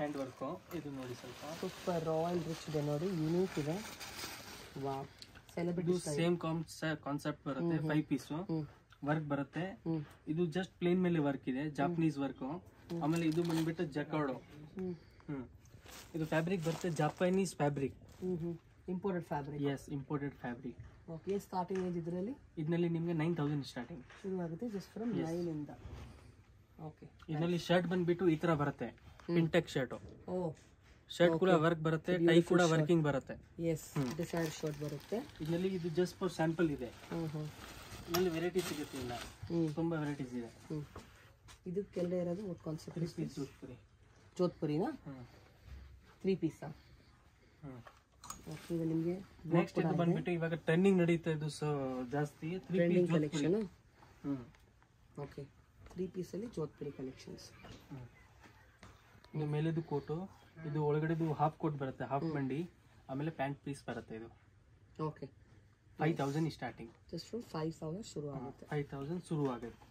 Hand work ಇದು ನೋಡಿ ಸ್ವಲ್ಪ ಸೂಪರ್ ರಾಯಲ್ ರಿಚ್ ಇದೆ ನೋಡಿ, ಯೂನಿಕ್ ಇದೆ. ವಾವ್, ಸೆಲೆಬ್ರಿಟಿ ಸೇಮ್ ಕಾನ್ಸೆಪ್ಟ್ ಬರುತ್ತೆ. 5 ಪೀಸು ವರ್ಕ್ ಬರುತ್ತೆ. ಇದು ಜಸ್ಟ್ ಪ್ಲೇನ್ ಮೇಲೆ ವರ್ಕ್ ಇದೆ, ಜಾಪನೀಸ್ ವರ್ಕ್. ಆಮೇಲೆ ಇದು ಬಂದ್ಬಿಟ್ಟು ಜಕಾರ್ಡೋ. ಇದು ಫ್ಯಾಬ್ರಿಕ್ ಬರುತ್ತೆ Japanese fabric. Imported fabric. Yes, imported fabric. Okay, starting age ಇದರಲ್ಲಿ ನಿಮಗೆ 9,000 ಸ್ಟಾರ್ಟಿಂಗ್ ಶುರು ಆಗುತ್ತೆ, ಜಸ್ಟ್ ಫ್ರಮ್ 9 ಇಂದ. ಓಕೆ, ಇದರಲ್ಲಿ ಶರ್ಟ್ ಬಂದ್ಬಿಟ್ಟು ಈ ತರ ಬರುತ್ತೆ, ಇಂಟೆಕ್ ಶರ್ಟ್. ಓ, ಶರ್ಟ್ ಕೂಡ ವರ್ಕ್ ಬರುತ್ತೆ, ಟೈ ಕೂಡ ವರ್ಕಿಂಗ್ ಬರುತ್ತೆ. ಎಸ್, ಡಿಸೈಡ್ ಶರ್ಟ್ ಬರುತ್ತೆ. ಇದರಲ್ಲಿ ಇದು ಜಸ್ಟ್ ಫಾರ್ ಸ್ಯಾಂಪಲ್ ಇದೆ. ಇದರಲ್ಲಿ ವೆರೈಟಿ ಸಿಗುತ್ತೆ, ಇಲ್ಲ ತುಂಬಾ ವೆರೈಟೀಸ್ ಇದೆ. ಇದು ಕೆಳಗೆ ಇರೋದು ಕಾನ್ಸೆಪ್ಟ್ ಪೀಸ್ ಜೋಧ್ಪುರಿ. ಜೋಧ್ಪುರಿನಾ 3 ಪೀಸಾ? ಓಕೆ, ಇದು ನಿಮಗೆ ನೆಕ್ಸ್ಟ್ ಇದು ಬಂದ್ಬಿಟ್ಟು ಇವಾಗ ಟ್ರೆಂಡಿಂಗ್ ನಡೀತಾ ಇದು ಜಾಸ್ತಿ 3 ಪೀಸ್ ಕಲೆಕ್ಷನ್. ಓಕೆ, 3 ಪೀಸ್ ಅಲ್ಲಿ ಜೋಧ್ಪುರಿ ಕಲೆಕ್ಷನ್ಸ್. ಇದು ಮೇಲೆದು ಕೋಟು, ಇದು ಒಳಗಡೆದು ಹಾಫ್ ಕೋಟ್ ಬರುತ್ತೆ, ಹಾಫ್ ಮಂಡಿ. ಆಮೇಲೆ ಪ್ಯಾಂಟ್ ಪೀಸ್ ಬರುತ್ತೆ. ಇದು ಓಕೆ, 5,000 ಸ್ಟಾರ್ಟಿಂಗ್. ಜಸ್ಟ್ ಫ್ರಮ್ 5,000 ಶುರು ಆಗುತ್ತೆ. 5,000 ಶುರು ಆಗುತ್ತೆ.